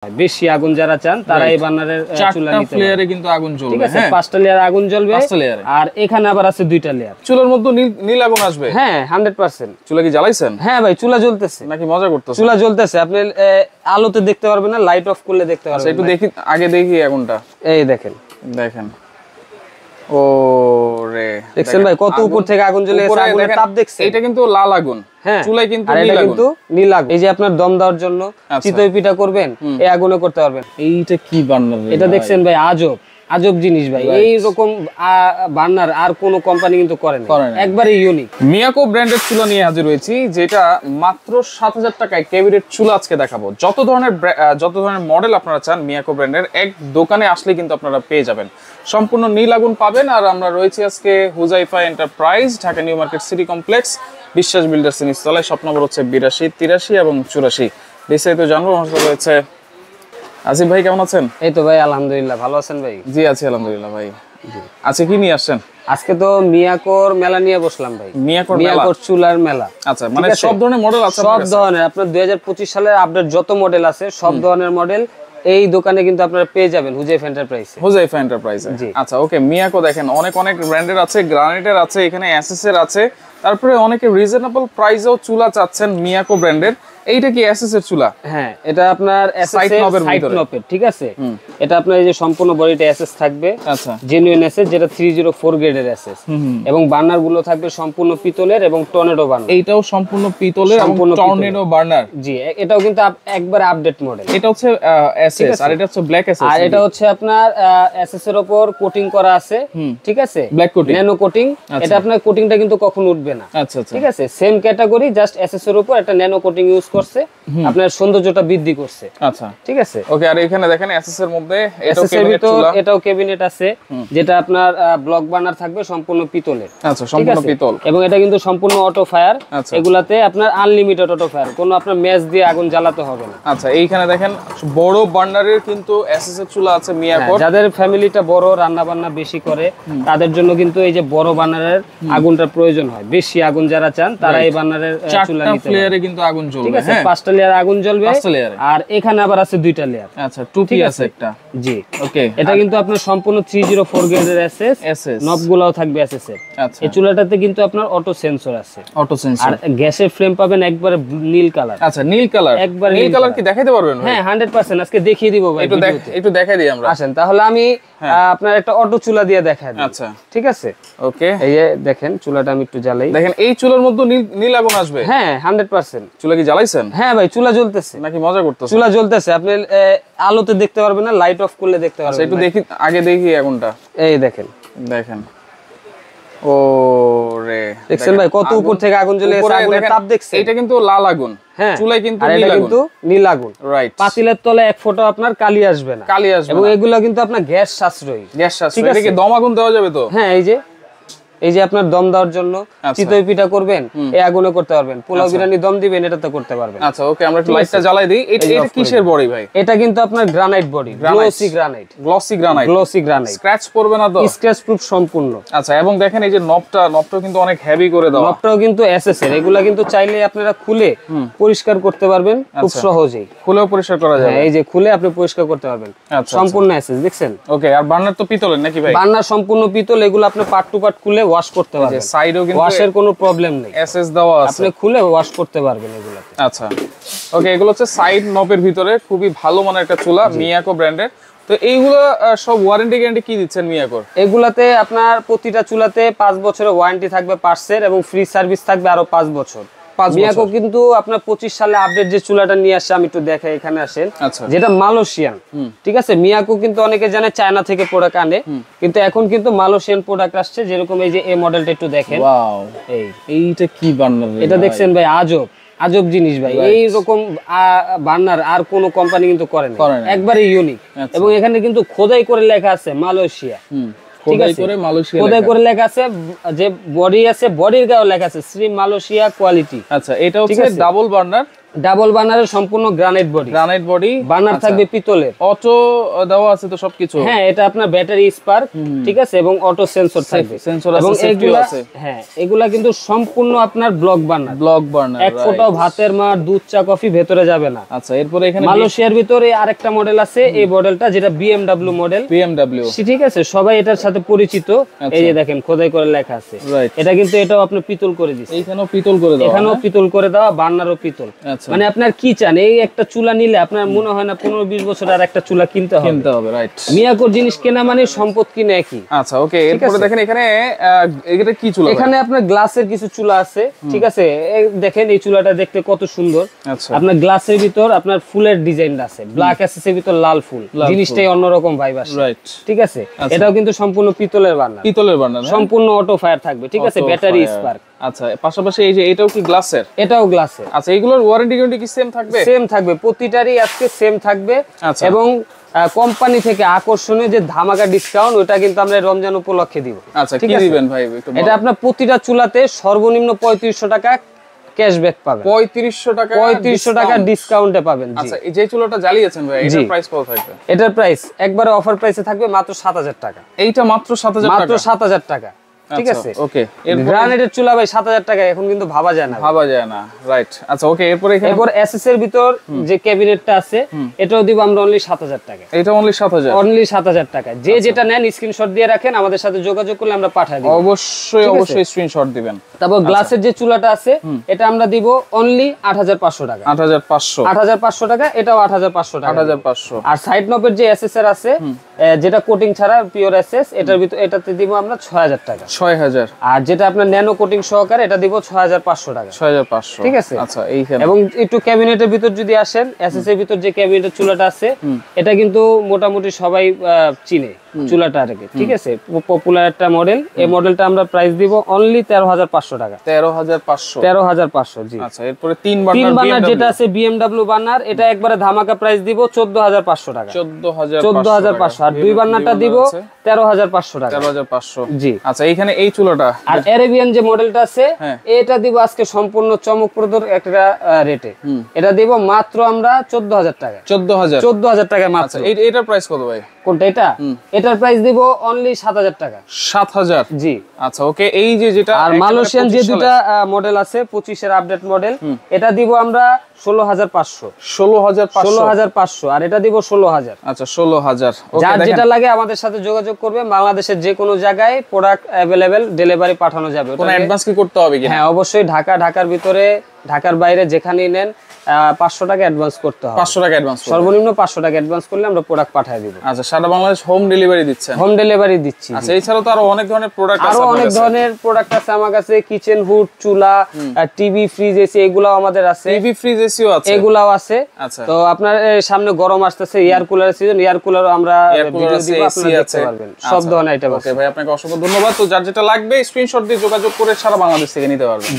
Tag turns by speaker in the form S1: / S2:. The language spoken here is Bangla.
S1: বেশি আগুন যারা চান তারা এই বার্নারের চুলা নিতে পারেন।
S2: লেয়ারে কিন্তু আগুন জ্বলবে,
S1: ঠিক আছে, 5টা লেয়ার আগুন জ্বলবে। আর এখানে আবার আছে 2টা লেয়ার।
S2: চুলার মধ্যে নীল আগুন আসবে?
S1: হ্যাঁ 100%।
S2: চুলা কি জ্বালাইছেন?
S1: হ্যাঁ ভাই, চুলা জ্বলতেছে।
S2: নাকি মজা করতেছেন?
S1: চুলা জ্বলতেছে, আপনি আলোতে দেখতে পারবেন না, লাইট অফ করলে দেখতে পারবেন।
S2: একটু দেখি, আগে দেখি আগুনটা।
S1: এই দেখেন
S2: দেখেন, ও রে,
S1: দেখছেন ভাই কত উপর থেকে আগুন জ্বলে গেছে, আগুনের তাপ দেখছেন?
S2: এটা কিন্তু লাল আগুন,
S1: হ্যাঁ
S2: চুলায় কিন্তু
S1: নীল আগুন। এই যে আপনার দম দেওয়ার জন্য চিতই পিঠা করবেন, এই আগুনে করতে পারবেন।
S2: এইটা কি বার্নার?
S1: এটা দেখছেন ভাই, আজব জিনিস ভাই। এই রকম বার্নার আর কোন কোম্পানি কিন্তু করে না, একবারে ইউনিক।
S2: মিয়াকো ব্র্যান্ডের চুলা নিয়ে হাজির হয়েছি, যেটা মাত্র 7000 টাকায় ক্যাবিনেট চুলা আজকে দেখাবো। যত ধরনের মডেল আপনারা চান মিয়াকো ব্র্যান্ডের এক দোকানে আসলে কিন্তু আপনারা পেয়ে যাবেন। সম্পূর্ণ নীল আগুন পাবেন। আর আমরা রয়েছি আজকে Huzaifa enterprise, Dhaka new market city complex, বিশ্বাস বিল্ডার্স এর নিচতলায়। শপ নম্বর হচ্ছে 82, 83 এবং 84। বিস্তারিত জানবো। রয়েছে আসিফ ভাই, কেমন আছেন?
S1: এই তো ভাই আলহামদুলিল্লাহ, ভালো আছেন ভাই?
S2: জি আছি আলহামদুলিল্লাহ ভাই। আজকে কি নিয়ে আসছেন?
S1: আজকে তো মিয়াকোর মেলা নিয়ে বসলাম ভাই। মিয়াকোর চুলার মেলা।
S2: আচ্ছা, মানে সব ধরনের মডেল আছে?
S1: সব ধরনের, আপনার 2025 সালের আপডেট যত মডেল আছে সব ধরনের মডেল এই দোকানে কিন্তু আপনারা পেয়ে যাবেন হুজাইফা এন্টারপ্রাইজে।
S2: আচ্ছা ওকে, মিয়াকো দেখেন অনেক ব্র্যান্ডের আছে, গ্রানাইটের আছে, এখানে এসএস এর আছে। তারপরে অনেকে রিজনেবল প্রাইসেও চুলা চাচ্ছেন মিয়াকো ব্র্যান্ডের। এইটা কি এসএস এর চুলা?
S1: হ্যাঁ, এটা আপনার এসএস নবের, ঠিক আছে। এটা আপনার এই যে সম্পূর্ণ বডিটা এসএস থাকবে, আচ্ছা জেনুইন এসএস, যেটা 304 গ্রেডের এসএস। এবং বার্নার গুলো থাকবে সম্পূর্ণ পিতলের এবং টর্নেডো বার্নার।
S2: এইটাও সম্পূর্ণ পিতলের এবং টর্নেডো বার্নার।
S1: জি, এটাও কিন্তু একবার আপডেট মডেল।
S2: এটা হচ্ছে এসএস আর এটা হচ্ছে ব্ল্যাক এসএস।
S1: আর এটা হচ্ছে আপনার এসএস এর উপর কোটিং করা আছে, ঠিক আছে,
S2: ব্ল্যাক কোটিং,
S1: ন্যানো কোটিং। এটা আপনার কোটিংটা কিন্তু কখনো উঠবে না।
S2: আচ্ছা আচ্ছা,
S1: ঠিক আছে, সেম ক্যাটাগরি, জাস্ট এসএস এর উপর একটা ন্যানো কোটিং ইউজ করছে, আপনার সৌন্দর্যটা বৃদ্ধি করছে।
S2: আচ্ছা
S1: ঠিক আছে,
S2: ওকে। আর এখানে দেখেন এসএস এর মধ্যে
S1: এটাও ক্যাবিনেট আছে, যেটা আপনার ব্লক বার্নার থাকবে সম্পূর্ণ পিতলের।
S2: আচ্ছা, সম্পূর্ণ পিতল।
S1: এবং এটা কিন্তু সম্পূর্ণ অটো ফায়ার। এগুলাতে আপনার আনলিমিটেড অটো ফায়ার, কোনো আপনার ম্যাচ দিয়ে আগুন জ্বালাতে হবে না।
S2: আচ্ছা, এইখানে দেখেন বড় বার্নারের কিন্তু এসএস এর চুলা আছে মিয়াকো।
S1: যাদের ফ্যামিলিটা বড়, রান্না বান্না বেশি করে, তাদের জন্য কিন্তু এই যে বড় বার্নারের আগুনটা প্রয়োজন হয়। বেশি আগুন যারা চান তারা এই বার্নারের চুলা নিতে পারেন।
S2: লেয়ারে কিন্তু আগুন জ্বলবে,
S1: ঠিক আছে, 5টা লেয়ার আগুন জ্বলবে। আর এখানে আবার আছে 2টা লেয়ার।
S2: আচ্ছা, টুপি আছে একটা।
S1: জি ওকে, এটা কিন্তু আপনার সম্পূর্ণ 304 গ্রেডের এসএস, নবগুলোও থাকবে এসএস এর। এই চুলাটাতে কিন্তু আপনার অটো সেন্সর আছে,
S2: অটো সেন্সর।
S1: আর গ্যাসের ফ্লেম পাবেন একবারে নীল কালার।
S2: আচ্ছা, নীল কালার, একবার নীল কালার কি দেখাইতে পারবেন?
S1: হ্যাঁ 100%, আজকে দেখিয়ে দিব ভাই।
S2: একটু দেখাই দিই আমরা।
S1: আসেন তাহলে আমি আপনার একটা অটো চুলা দিয়ে দেখাই দিই।
S2: আচ্ছা
S1: ঠিক আছে,
S2: ওকে।
S1: এই যে দেখেন চুলাটা আমি একটু জ্বালাই।
S2: দেখেন এই চুলার মধ্যে নীল আগুন আসবে?
S1: হ্যাঁ 100%।
S2: চুলা কি জ্বালাইছেন?
S1: হ্যাঁ ভাই, চুলা জ্বলতেছে।
S2: নাকি মজা করতেছেন?
S1: চুলা জ্বলতেছে, আপনি আলোতে দেখতে পারবেন না, লাইট অফ করলে দেখতে পারবেন।
S2: একটু দেখি, আগে দেখি আগুনটা।
S1: এই দেখেন,
S2: ও রে,
S1: দেখছেন ভাই কত উপর থেকে আগুন জ্বলে গেছে, আগুনের তাপ দেখছেন?
S2: এটা কিন্তু লাল আগুন,
S1: হ্যাঁ,
S2: চুলায় কিন্তু
S1: নীল আগুন। রাইট, পাতিলের তলে এক ফোঁটা আপনার কালি আসবে না। এবং এগুলো কিন্তু আপনার গ্যাস সাশ্রয়ী। এটা কি
S2: দম আগুন দেওয়া যাবে তো?
S1: হ্যাঁ, এই যে আপনার দম দেওয়ার জন্য চিতই পিঠা করবেন, এই আগুনে করতে পারবেন। পোলাও বিরিয়ানি দম দিবেন, এটাতে করতে পারবেন।
S2: আচ্ছা ওকে, আমরা একটু লাইটটা জ্বালাই দেই। এটা কিসের বডি ভাই?
S1: এটা কিন্তু আপনার granite body, glossy granite.
S2: Scratch পড়বে না তো?
S1: স্ক্র্যাচ প্রুফ সম্পূর্ণ।
S2: আচ্ছা, এবং দেখেন এই যে নবটা কিন্তু অনেক হেভি করে দাও।
S1: নবটাও কিন্তু এসএস এর। এগুলা কিন্তু চাইলে আপনারা খুলে পরিষ্কার করতে পারবেন খুব সহজেই।
S2: খুলেও পরিষ্কার করা যাবে?
S1: এই যে খুলে আপনি পরিষ্কার করতে পারবেন, সম্পূর্ণ এসএস। দেখছেন?
S2: ওকে। আর বার্নার তো পিতলের নাকি ভাই?
S1: বার্নার সম্পূর্ণ পিতল। এগুলো আপনি পার্ট টু পার্ট খুলে ওয়াশ করতে পারবেন।
S2: সাইডেও কিন্তু
S1: ওয়াশের কোনো প্রবলেম নেই,
S2: এসএস দেওয়া আছে,
S1: আপনি খুলে ওয়াশ করতে পারবেন এগুলাতে।
S2: আচ্ছা ওকে, এগুলো হচ্ছে সাইড নবের ভিতরে খুবই ভালো মানের একটা চুলা মিয়াকো ব্র্যান্ডের। তো এইগুলো সব ওয়ারেন্টি গ্যারান্টি কি দিচ্ছেন মিয়াকোর?
S1: এগুলাতে আপনার প্রতিটা চুলাতে 5 বছরের ওয়ারেন্টি থাকবে পার্টসের, এবং ফ্রি সার্ভিস থাকবে আরো 5 বছর। মিয়াকো কিন্তু আপনার 25 সালে আপডেট যে চুলাটা নিয়ে আসছে, আমি একটু দেখাই, এখানে আসেন, যেটা মালয়েশিয়ান। ঠিক আছে, মিয়াকো কিন্তু অনেকে জানে চায়না থেকে প্রোডাক্ট আনে, কিন্তু এখন কিন্তু মালয়েশিয়ান প্রোডাক্ট আসছে। যেরকম এই যে এই মডেলটা একটু দেখেন। ওয়াও,
S2: এইটা কি বার্নার?
S1: এটা দেখছেন ভাই, আজব জিনিস ভাই। এই রকম বার্নার আর কোন কোম্পানি কিন্তু করে না, একবারে ইউনিক। এবং এখানে কিন্তু খোদাই করে লেখা আছে মালয়েশিয়া। খোদাই করে লেখা আছে, যে বডি আছে বডির গায়েও লেখা আছে শ্রী মালয়েশিয়া কোয়ালিটি।
S2: আচ্ছা, এটা হচ্ছে ডাবল বার্নার,
S1: ডাবল বার্নারের সম্পূর্ণ গ্রানাইট বডি, বার্নার থাকবে পিতলের,
S2: অটো দেওয়া আছে তো সবকিছু।
S1: হ্যাঁ, এটা আপনার ব্যাটারি স্পার্ক, ঠিক আছে, এবং অটো সেন্সর থাকবে,
S2: সেন্সর আছে,
S1: এবং
S2: সেফটিও আছে।
S1: হ্যাঁ, এগুলা কিন্তু সম্পূর্ণ আপনার ব্লক বার্নার, এক ফোঁটাও ভাতের মার, দুধ, চা, কফি ভেতরে যাবে না।
S2: আচ্ছা, এরপরে এখানে
S1: মালয়েশিয়ার ভিতরে আরেকটা মডেল আছে, এই মডেলটা যেটা বিএমডব্লিউ মডেল, ঠিক আছে, সবাই এটার সাথে পরিচিত। এই যে দেখেন খোদাই করে লেখা আছে, এটা কিন্তু এটাও আপনি পিতল করে দিচ্ছেন,
S2: এইখানেও পিতল করে দেওয়া,
S1: এখানেও পিতল করে দেওয়া, বার্নারও পিতল। মানে আপনার কি চান, এই একটা চুলা নিলে আপনার মনে হয় না 15-20 বছর আর একটা চুলা কিনতে হবে, রাইট। মিয়াকোর জিনিস কেনা মানে সম্পদ কিনে একই।
S2: আচ্ছা, ওকে। এরপরে দেখেন এখানে এটা কি চুলা?
S1: এখানে আপনার গ্লাসের কিছু চুলা আছে, ঠিক আছে, দেখেন এই চুলাটা দেখতে কত সুন্দর। আপনার গ্লাসের ভিতর আপনার ফুলের ডিজাইন আছে, ব্ল্যাক এসএসের ভিতর লাল ফুল, জিনিসটাই অন্যরকম ভাইব আসে, রাইট, ঠিক আছে। এটাও কিন্তু সম্পূর্ণ পিতলের বার্নার, সম্পূর্ণ অটো ফায়ার থাকবে, ঠিক আছে, ব্যাটারি স্পার্ক।
S2: আচ্ছা, পাশাপাশি এই যে এটাও কি গ্লাসের?
S1: এটাও গ্লাসের।
S2: আচ্ছা, এগুলোর ওয়ারেন্টি গ্যারান্টি কি সেম থাকবে?
S1: সেম থাকবে, প্রতিটারই আজকে সেম থাকবে। এবং কোম্পানি থেকে আকর্ষণীয় যে ধামাকা ডিসকাউন্ট, ওটা কিন্তু আমরা রমজান উপলক্ষে দিব।
S2: আচ্ছা, কি দিবেন ভাই?
S1: এটা আপনার প্রতিটা চুলাতে সর্বনিম্ন 3500 টাকা ক্যাশব্যাক পাবেন। 3500 টাকা ডিসকাউন্টে পাবেন।
S2: আচ্ছা, এই যে চুলাটা জ্বালিয়েছেন ভাই, এটার প্রাইস কত থাকবে?
S1: এটার প্রাইস একবারে অফার প্রাইসে থাকবে মাত্র 7000 টাকা।
S2: এইটা মাত্র 7000 টাকা?
S1: মাত্র 7000 টাকা, ঠিক আছে, ওকে। গ্রানাইটের চুলা ভাই 7000 টাকা এখন কিন্তু ভাবা যায় না, রাইট। আচ্ছা, ওকে। এরপর এসএস এর ভিতর যে ক্যাবিনেটটা আছে, এটাও দিব আমরা অনলি 7000 টাকা।
S2: এটা অনলি
S1: 7000 টাকা। যে যেটা নেন স্ক্রিনশট দিয়ে রাখেন, আমাদের সাথে যোগাযোগ করলে আমরা পাঠিয়ে দিব।
S2: অবশ্যই স্ক্রিনশট দিবেন।
S1: তারপর গ্লাসের যে চুলাটা আছে, এটা আমরা দিব অনলি 8500 টাকা। 8500 টাকা, এটাও 8500 টাকা। আর সাইড নবের যে এসএস এর আছে, যেটা কোটিং ছাড়া পিওর এসএস, এটার ভিতর এটাতে দিব আমরা 6000 টাকা।
S2: 6000।
S1: আর যেটা আপনার ন্যানো কোটিং সহকারে, এটা দিব 6500 টাকা।
S2: 6500,
S1: ঠিক আছে।
S2: আচ্ছা, এইখানে
S1: এবং একটু ক্যাবিনেটের ভিতর যদি আসেন, এসএস এর ভিতর যে ক্যাবিনেটের চুলাটা আছে, এটা কিন্তু মোটামুটি সবাই চিনে চুলাটা আর কি, ঠিক আছে, পপুলার একটা মডেল। এই মডেলটা আমরা প্রাইস দিব অনলি 13500 টাকা। 13500, জি।
S2: আচ্ছা, এরপরে তিন
S1: বার্নার যেটা আছে বিএমডব্লিউ বার্নার, এটা একবারে ধামাকা প্রাইস দিব 14500 টাকা। 14500। আর দুই বার্নারটা দিব 13500 টাকা।
S2: 13500,
S1: জি।
S2: আচ্ছা, এইখানে এই চুলাটা
S1: আর আরাবিয়ান যে মডেলটা আছে, এটা দিব আজকে সম্পূর্ণ চমকপ্রদ একটা রেটে। এটা দিব মাত্র আমরা 14000 টাকা। 14000 টাকা মাত্র।
S2: এটার প্রাইস কত ভাই?
S1: কোনটা? এটার প্রাইস দিব অনলি 7000 টাকা।
S2: 7000, জি। আচ্ছা, ওকে। এই যে যেটা
S1: আর মালয়েশিয়ান যে দুটো মডেল আছে 25 এর আপডেট মডেল, এটা দিব আমরা 16500। 16500। আর এটা দিব 16000।
S2: আচ্ছা, 16000।
S1: যার যেটা লাগে আমাদের সাথে যোগাযোগ করবে। বাংলাদেশের যে কোনো জায়গায় প্রোডাক্ট अवेलेबल, ডেলিভারি পাঠানো যাবে।
S2: কোনো অ্যাডভান্স কি করতে হবে কিনা?
S1: হ্যাঁ, অবশ্যই। ঢাকার ভিতরে, ঢাকার বাইরে যেখানেই নেন 500 টাকা অ্যাডভান্স করতে হবে।
S2: 500 টাকা অ্যাডভান্স,
S1: সর্বনিম্ন 500 টাকা অ্যাডভান্স করলে আমরা প্রোডাক্ট পাঠিয়ে দিব।
S2: আচ্ছা, সারা বাংলাদেশ হোম ডেলিভারি দিচ্ছেন? হোম
S1: ডেলিভারি দিচ্ছি।
S2: আচ্ছা, এছাড়াও তো আরো অনেক ধরনের প্রোডাক্ট আছে।
S1: আরো অনেক ধরনের প্রোডাক্ট আছে আমার কাছে। কিচেন হুড, চুলা, টিভি, ফ্রিজ, এসি, এগুলাও আমাদের আছে।
S2: টিভি, ফ্রিজ, এসিও আছে?
S1: এগুলাও আছে।
S2: আচ্ছা।
S1: তো আপনার সামনে গরম আসতেছে, এয়ার কুলারের সিজন, এয়ার কুলারও আমরা ভিডিও দিব, আপনারা দেখতে পারবেন। সব ধরনের আইটেম আছে।
S2: ওকে ভাই, আপনাকে অসংখ্য ধন্যবাদ। তো যার যেটা লাগবে স্ক্রিনশট দিয়ে যোগাযোগ করে সারা বাংলাদেশ থেকে নিতে পারবেন।